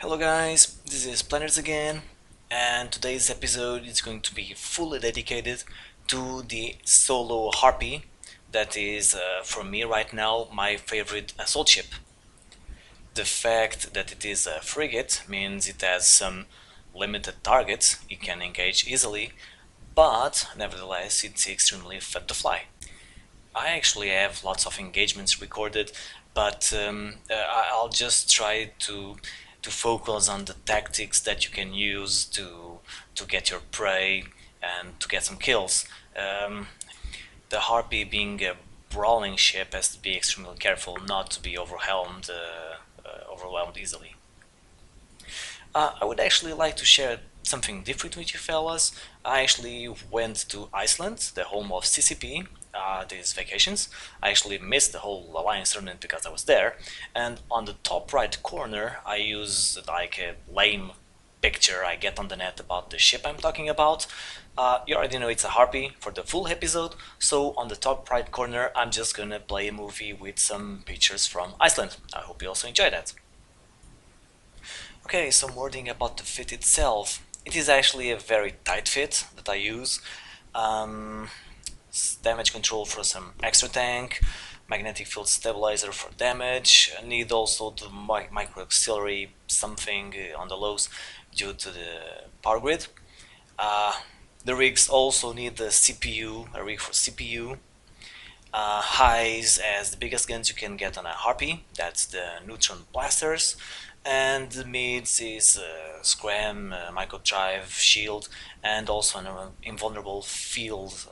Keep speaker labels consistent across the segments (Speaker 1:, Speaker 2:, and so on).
Speaker 1: Hello guys, this is Planners again, and today's episode is going to be fully dedicated to the Solo Harpy. That is, for me right now, my favorite assault ship. The fact that it is a frigate means it has some limited targets, it can engage easily, but nevertheless it's extremely fun to fly. I actually have lots of engagements recorded, but I'll just try to focus on the tactics that you can use to get your prey and to get some kills. The Harpy being a brawling ship has to be extremely careful not to be overwhelmed easily. I would actually like to share something different with you fellas. I actually went to Iceland, the home of CCP, these vacations. I actually missed the whole Alliance tournament because I was there. And on the top right corner, I use like a lame picture I get on the net about the ship I'm talking about. You already know it's a Harpy for the full episode, so on the top right corner, I'm just gonna play a movie with some pictures from Iceland. I hope you also enjoy that. Okay, some wording about the fit itself. It is actually a very tight fit that I use. Um, Damage control for some extra tank, magnetic field stabilizer for damage. I need also the micro auxiliary something on the lows due to the power grid. Uh, the rigs also need the CPU, a rig for CPU. Highs as the biggest guns you can get on a Harpy, that's the neutron blasters, and the mids is Scram, micro drive, shield, and also an invulnerable field.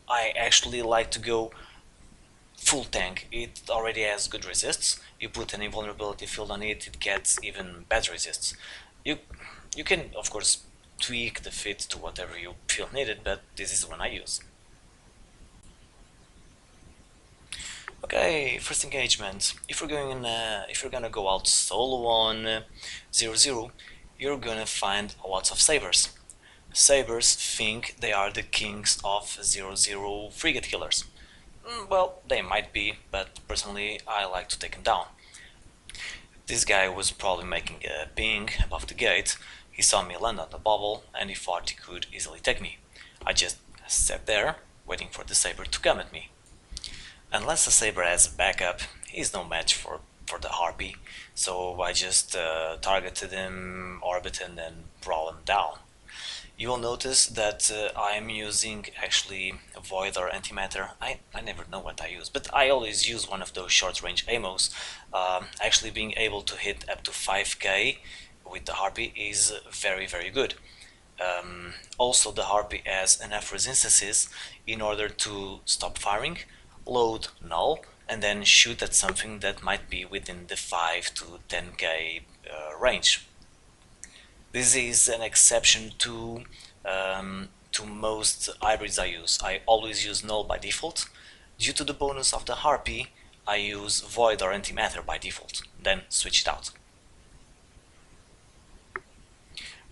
Speaker 1: I actually like to go full tank. It already has good resists. You put an invulnerability field on it, it gets even better resists. You you can of course tweak the fit to whatever you feel needed, but this is the one I use. Okay, first engagement. If you're gonna go out solo on 0-0, you're gonna find lots of sabers. Sabers think they are the kings of 0-0 frigate killers. Well, they might be, but personally I like to take them down. This guy was probably making a ping above the gate. He saw me land on the bubble and he thought he could easily take me. I just sat there, waiting for the saber to come at me. Unless the saber has backup, he's no match for the Harpy, so I just targeted him, orbited, and brawl him down. You will notice that I'm using actually void or antimatter. I never know what I use, but I always use one of those short range ammos. Actually being able to hit up to 5k with the Harpy is very good. Also the Harpy has enough resistances in order to stop firing, load null, and then shoot at something that might be within the 5 to 10k range. This is an exception to most hybrids I use. I always use null by default. Due to the bonus of the Harpy, I use void or antimatter by default, then switch it out.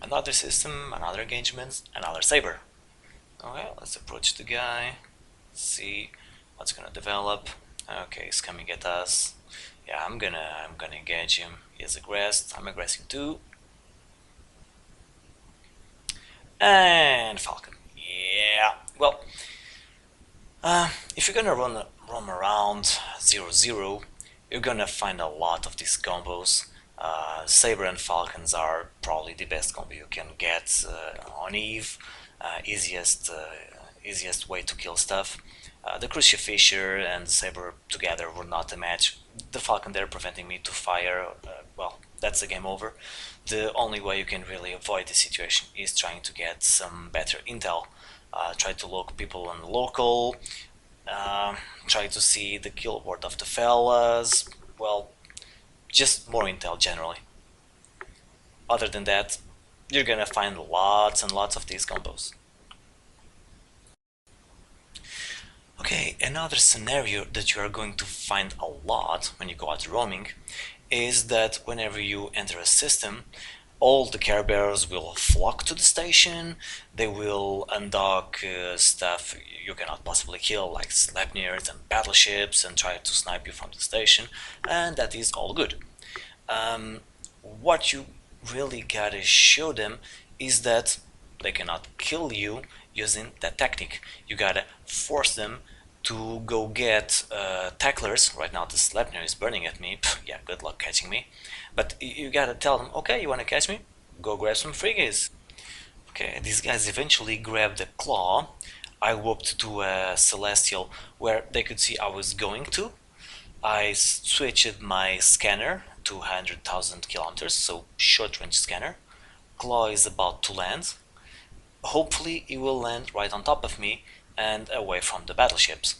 Speaker 1: Another system, another engagement, another saber. Okay, let's approach the guy, see what's gonna develop. Okay, he's coming at us. Yeah, I'm gonna engage him. He has aggressed. I'm aggressing too. And Falcon. Yeah. Well, if you're gonna roam around 0-0, you're gonna find a lot of these combos. Saber and Falcons are probably the best combo you can get on Eve. Easiest way to kill stuff. The Crucial Fisher and Saber together were not a match. The Falcon there preventing me to fire, well, that's the game over. The only way you can really avoid the situation is trying to get some better intel. Try to look people on local, try to see the kill board of the fellas, well, just more intel generally. Other than that, you're gonna find lots and lots of these combos. Okay, another scenario that you are going to find a lot when you go out roaming is that whenever you enter a system, all the care bearers will flock to the station, they will undock stuff you cannot possibly kill, like Sleipnirs and battleships, and try to snipe you from the station, and that is all good. Um, what you really gotta show them is that they cannot kill you using that tactic. You gotta force them to go get tacklers. Right now the Sleipnir is burning at me. Yeah, good luck catching me. But you gotta tell them, okay, you wanna catch me? Go grab some friggies. Okay, these guys eventually grabbed a claw. I whooped to a celestial where they could see I was going to. I switched my scanner to 100,000 kilometers, so short range scanner. Claw is about to land. Hopefully it will land right on top of me and away from the battleships.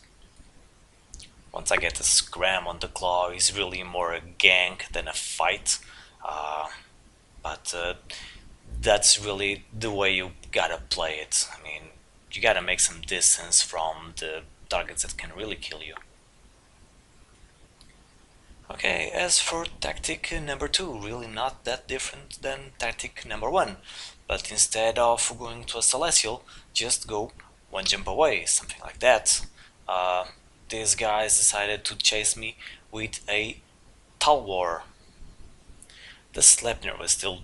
Speaker 1: Once I get a scram on the claw, it's really more a gank than a fight. Uh, but that's really the way you gotta play it. I mean, you gotta make some distance from the targets that can really kill you. Okay, as for tactic number 2, really not that different than tactic number 1. But instead of going to a celestial, just go one jump away, something like that. Uh, these guys decided to chase me with a Talwar. The Sleipnir was still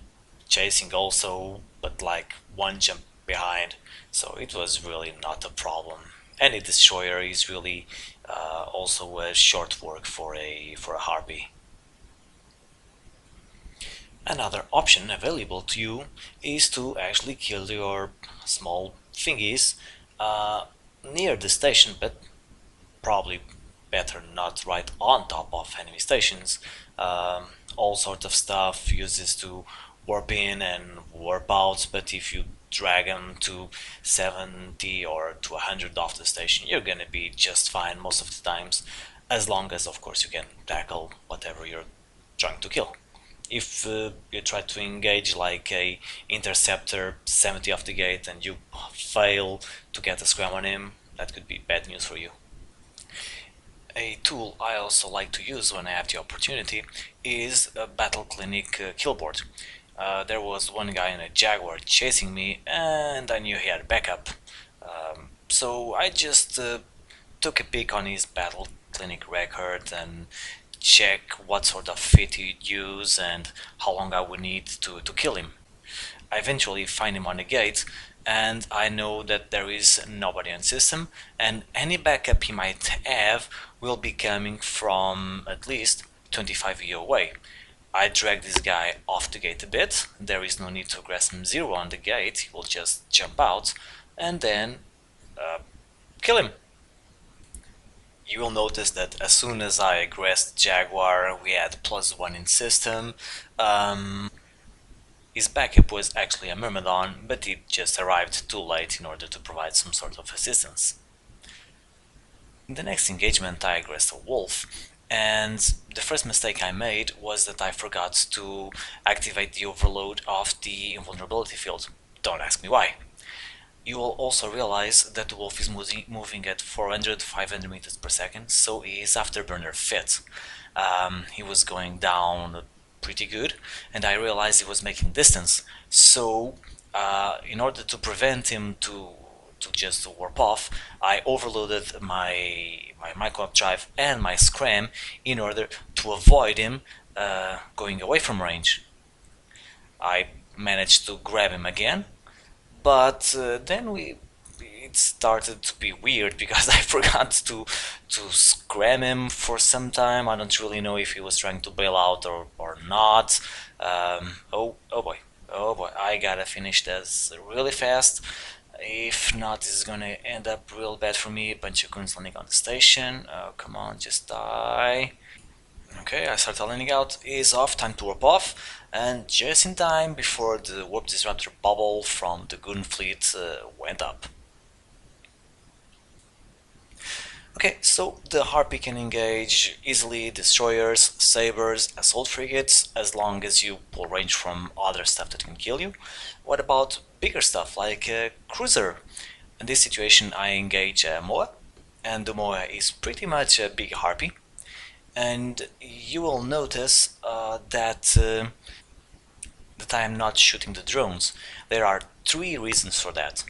Speaker 1: chasing also, but like one jump behind, so it was really not a problem. Any destroyer is really also a short work for a harpy. Another option available to you is to actually kill your small thingies uh, near the station, but probably better not right on top of enemy stations. All sorts of stuff uses to warp in and warp out, but if you drag them to 70 or to 100 off the station, you're gonna be just fine most of the times, as long as of course you can tackle whatever you're trying to kill. If you try to engage like a interceptor 70 off the gate and you fail to get a scram on him, that could be bad news for you. A tool I also like to use when I have the opportunity is a Battle Clinic killboard. There was one guy in a Jaguar chasing me and I knew he had backup. So I just took a peek on his Battle Clinic record and check what sort of fit he'd use and how long I would need to kill him. I eventually find him on the gate and I know that there is nobody on system and any backup he might have will be coming from at least 25 EU away. I drag this guy off the gate a bit, there is no need to grasp him zero on the gate, he will just jump out and then kill him. You will notice that as soon as I grasped Jaguar we had +1 in system. His backup was actually a Myrmidon, but it just arrived too late in order to provide some sort of assistance. In the next engagement I aggressed a wolf, and the first mistake I made was that I forgot to activate the overload of the invulnerability field. Don't ask me why. You will also realize that the wolf is moving at 400-500 meters per second, so he is afterburner fit. He was going down pretty good, and I realized he was making distance. So, in order to prevent him to just warp off, I overloaded my micro drive and my scram in order to avoid him going away from range. I managed to grab him again, but then it started to be weird because I forgot to scram him for some time. I don't really know if he was trying to bail out or not. Oh boy, oh boy, I gotta finish this really fast. If not, this is gonna end up real bad for me. A bunch of goons landing on the station. Oh, come on, just die. Okay, I start landing out. Is off, time to warp off. And just in time before the warp disruptor bubble from the goon fleet went up. Okay, so the Harpy can engage easily destroyers, sabers, assault frigates, as long as you pull range from other stuff that can kill you. What about bigger stuff like a cruiser? In this situation I engage a Moa, and the Moa is pretty much a big Harpy. And you will notice that I am not shooting the drones. There are 3 reasons for that.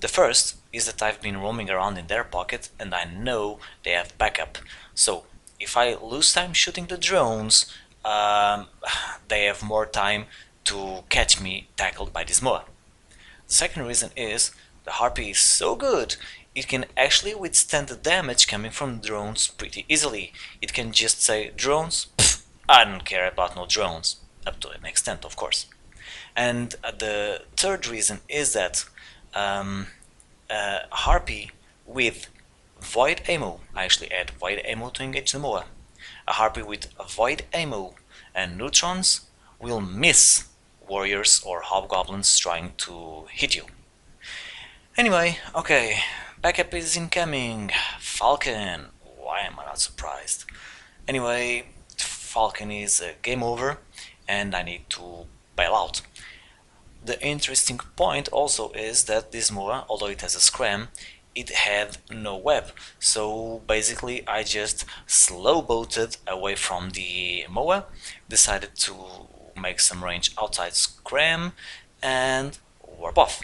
Speaker 1: The first is that I've been roaming around in their pocket and I know they have backup. So if I lose time shooting the drones, um, they have more time to catch me tackled by this Moa. The second reason is the Harpy is so good, it can actually withstand the damage coming from drones pretty easily. It can just say, drones? Pfft, I don't care about no drones. Up to an extent, of course. And the third reason is that um, Harpy with void ammo, I actually add void ammo to engage the Moa. A Harpy with void ammo and neutrons will miss warriors or hobgoblins trying to hit you. Anyway, okay, backup is incoming. Falcon. Why am I not surprised? Anyway, Falcon is game over, and I need to bail out. The interesting point also is that this Moa, although it has a scram, it had no web. So basically I just slow boated away from the Moa, decided to make some range outside scram, and warp off.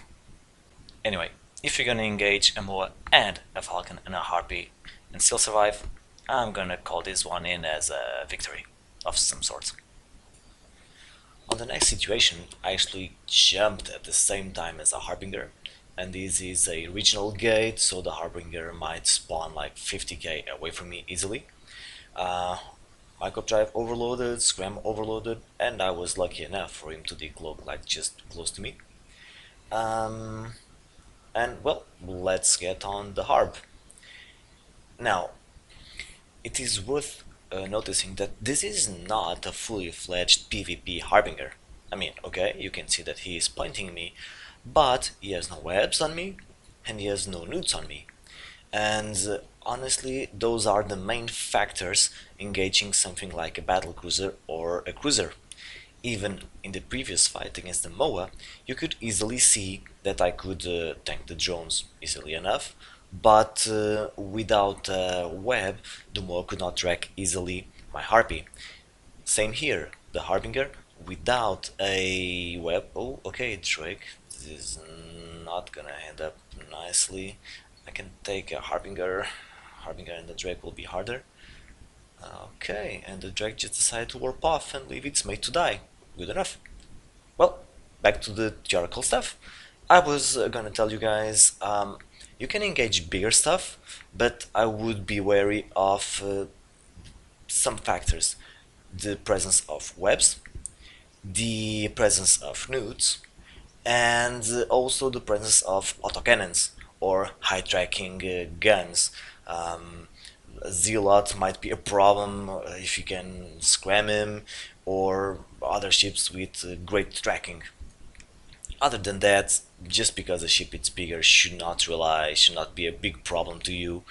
Speaker 1: Anyway, if you're gonna engage a Moa and a Falcon and a Harpy and still survive, I'm gonna call this one in as a victory of some sort. On the next situation, I actually jumped at the same time as a Harbinger, and this is a regional gate, so the Harbinger might spawn like 50k away from me easily. Micro drive overloaded, scram overloaded, and I was lucky enough for him to decloak like just close to me. And well, let's get on the Harb. Now, it is worth noticing that this is not a fully fledged PvP Harbinger. I mean, okay, you can see that he is pointing me, but he has no webs on me, and he has no newts on me. And honestly, those are the main factors engaging something like a battlecruiser or a cruiser. Even in the previous fight against the Moa, you could easily see that I could tank the drones easily enough, but without a web, the Moa could not track easily my Harpy. Same here, the Harbinger without a web. Oh, okay, Drake, this is not gonna end up nicely. I can take a Harbinger. Harbinger and the Drake will be harder. Okay, and the Drake just decided to warp off and leave its mate to die. Good enough. Well, back to the theoretical stuff. I was gonna tell you guys, you can engage bigger stuff, but I would be wary of some factors. The presence of webs, the presence of newts, and also the presence of autocannons or high tracking guns. Zealot might be a problem if you can scram him, or other ships with great tracking. Other than that, just because a ship is bigger should not be a big problem to you.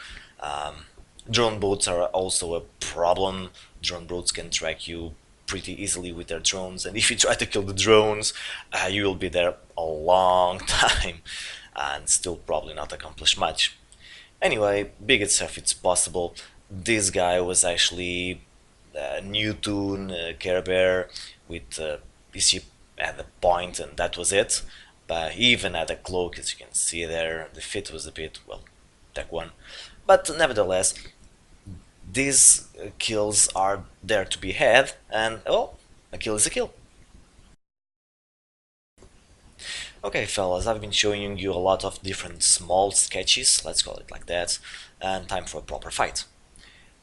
Speaker 1: Drone boats are also a problem. Drone boats can track you pretty easily with their drones, and if you try to kill the drones, you will be there a long time and still probably not accomplish much. Anyway, big itself, it's possible. This guy was actually new tune Care Bear with his ship at the point, and that was it. But he even had a cloak, as you can see there. The fit was a bit, well, tech one. But nevertheless, these kills are there to be had, and well, a kill is a kill. Okay, fellas, I've been showing you a lot of different small sketches, let's call it like that, and time for a proper fight.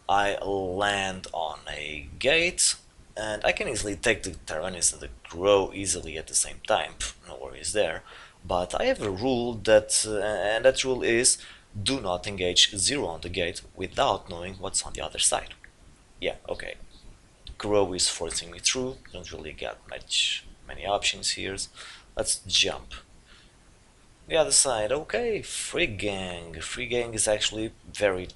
Speaker 1: I land on a gate, and I can easily take the Tyrannus and the Crow easily at the same time, no worries there. But I have a rule that, and that rule is, do not engage zero on the gate without knowing what's on the other side. Yeah, okay. Crow is forcing me through, don't really get many options here. Let's jump. The other side, okay, free gang. Free gang is actually very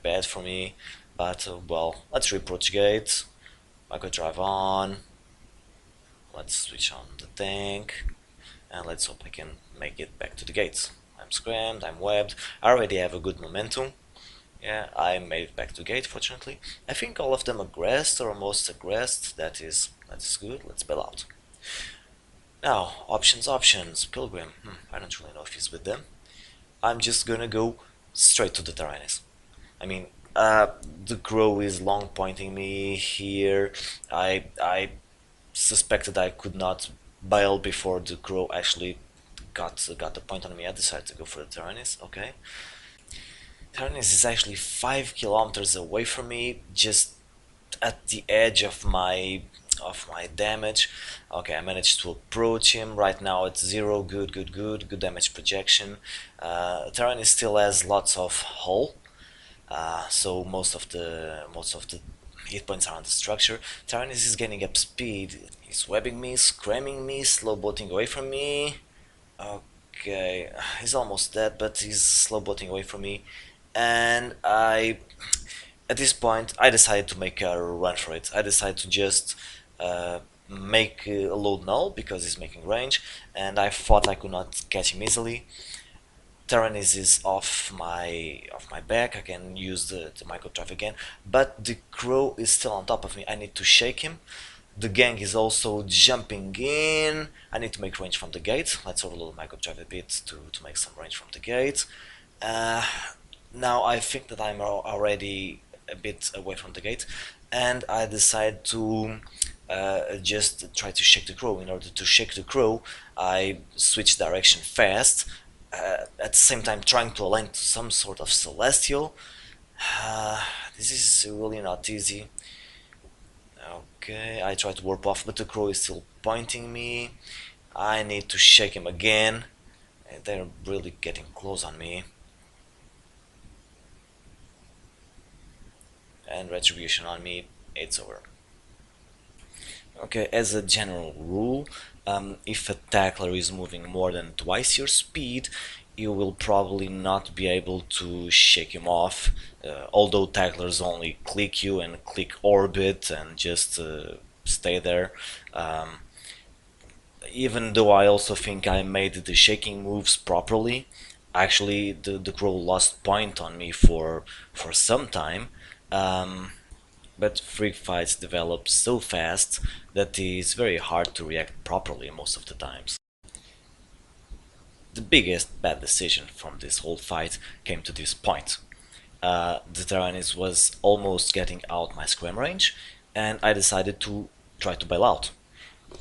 Speaker 1: bad for me, but well, let's reapproach gate. I could drive on. Let's switch on the tank, and let's hope I can make it back to the gates. I'm scrammed, I'm webbed, I already have a good momentum. Yeah, I made it back to gate, fortunately. I think all of them aggressed, or almost aggressed. That is good. Let's bail out. Now, options. Pilgrim. I don't really know if he's with them. I'm just gonna go straight to the Tyrannus. I mean, Uh, the crow is long pointing me here. I suspected I could not bail before the crow actually got the point on me. I decided to go for the Tyrannus. Okay, Tyrannus is actually 5 kilometers away from me, just at the edge of my damage. Okay, I managed to approach him. Right now it's zero. Good, good, good. Good damage projection. Tyrannus still has lots of hull, so most of the hit points are on the structure. Tyrannus is gaining up speed. He's webbing me, scramming me, slow boating away from me. Okay, he's almost dead, but he's slow boating away from me, and at this point, I decided to make a run for it. I decided to just make a load null because he's making range, and I thought I could not catch him easily. Tyrannus is off my back. I can use the micro drive again, but the crow is still on top of me. I need to shake him. The gang is also jumping in. I need to make range from the gate. Let's overload the micro drive a bit to make some range from the gate. Uh, Now I think that I'm already a bit away from the gate, and I decide to just try to shake the crow. In order to shake the crow, I switch direction fast, at the same time trying to align to some sort of celestial. Uh, this is really not easy. Okay, I try to warp off, but the crow is still pointing me. I need to shake him again. They're really getting close on me. And retribution on me, it's over. Okay, as a general rule, if a tackler is moving more than twice your speed, you will probably not be able to shake him off, although tacklers only click you and click orbit and just stay there. Um, Even though I also think I made the shaking moves properly, actually the crow lost point on me for some time. Um, but freak fights develop so fast that it's very hard to react properly most of the times. The biggest bad decision from this whole fight came to this point. The Tyrannus was almost getting out my scram range, and I decided to try to bail out.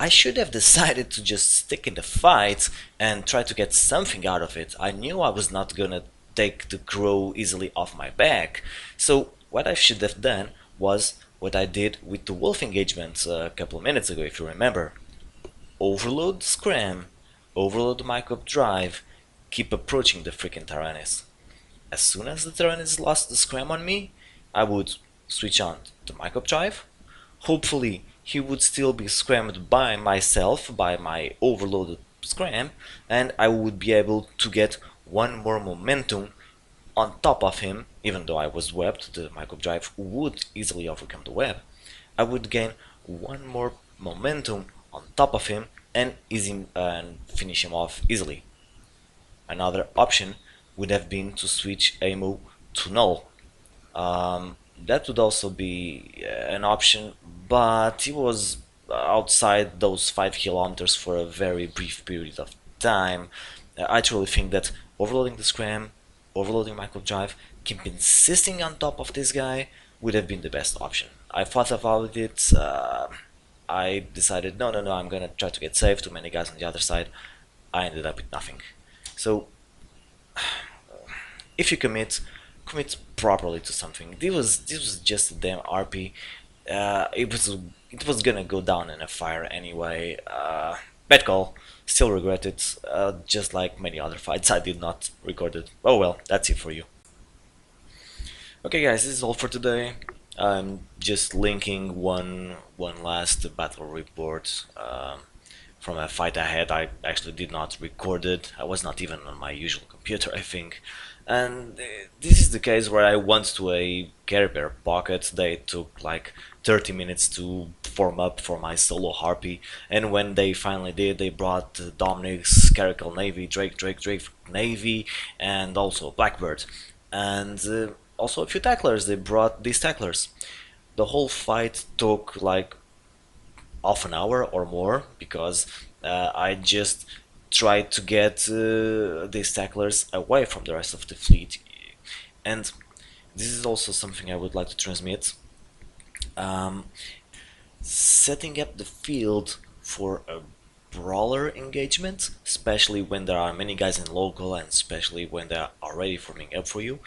Speaker 1: I should have decided to just stick in the fight and try to get something out of it. I knew I was not gonna take the crow easily off my back, so what I should have done was what I did with the wolf engagement a couple of minutes ago, if you remember. Overload the scram, overload the micro drive, keep approaching the freaking Tyrannus. As soon as the Tyrannus lost the scram on me, I would switch on the micro drive. Hopefully he would still be scrammed by myself, by my overloaded scram, and I would be able to get one more momentum on top of him. Even though I was webbed, the micro drive would easily overcome the web. I would gain one more momentum on top of him and finish him off easily. Another option would have been to switch ammo to null. That would also be an option, but he was outside those 5 kilometers for a very brief period of time. I truly think that overloading the scram, overloading micro drive, keep insisting on top of this guy would have been the best option. I thought about it. I decided no, no, no. I'm gonna try to get safe. Too many guys on the other side. I ended up with nothing. So if you commit properly to something. This was just a damn RP. It was gonna go down in a fire anyway. Bad call. Still regret it. Just like many other fights, I did not record it. Oh well, that's it for you. Okay, guys, this is all for today. I'm just linking one last battle report. From a fight I had. I actually did not record it. I was not even on my usual computer, I think. And this is the case where I went to a Care Bear pocket. They took like 30 minutes to form up for my Solo Harpy, and when they finally did, they brought Dominic's Caracal Navy, Drake Navy, and also Blackbird, and also a few tacklers. They brought these tacklers. The whole fight took like half an hour or more because I just tried to get these tacklers away from the rest of the fleet. And this is also something I would like to transmit. Um, Setting up the field for a brawler engagement, especially when there are many guys in local and especially when they are already forming up for you,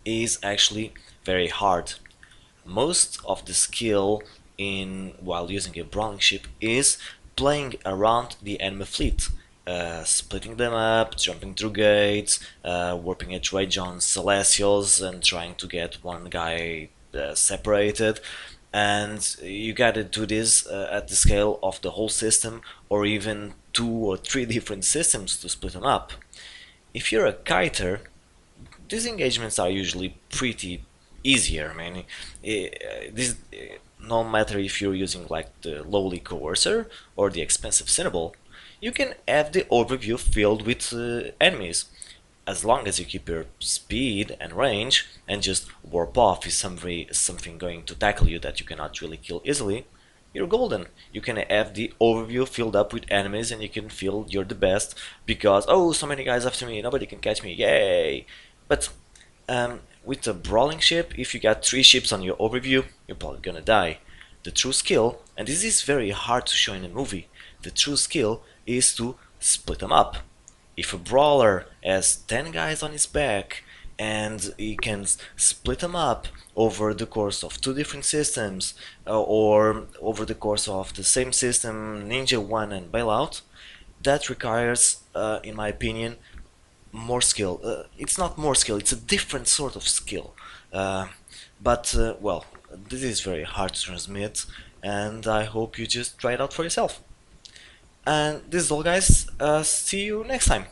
Speaker 1: is actually very hard. Most of the skill in while using a brawling ship is playing around the enemy fleet, splitting them up, jumping through gates, warping at rage on celestials and trying to get one guy separated. And you gotta do this at the scale of the whole system, or even 2 or 3 different systems to split them up. If you're a kiter, these engagements are usually pretty easier. I mean, this no matter if you're using like the lowly coercer or the expensive Cinnaball, you can have the overview filled with enemies. As long as you keep your speed and range and just warp off if something going to tackle you that you cannot really kill easily, you're golden. You can have the overview filled up with enemies and you can feel you're the best because, oh, so many guys after me, nobody can catch me, yay! But with a brawling ship, if you got 3 ships on your overview, you're probably gonna die. The true skill, and this is very hard to show in a movie, the true skill is to split them up. If a brawler has 10 guys on his back and he can split them up over the course of 2 different systems or over the course of the same system, Ninja 1 and Bailout, that requires, in my opinion, more skill. It's not more skill, it's a different sort of skill. Well, this is very hard to transmit, and I hope you just try it out for yourself. And this is all, guys. See you next time.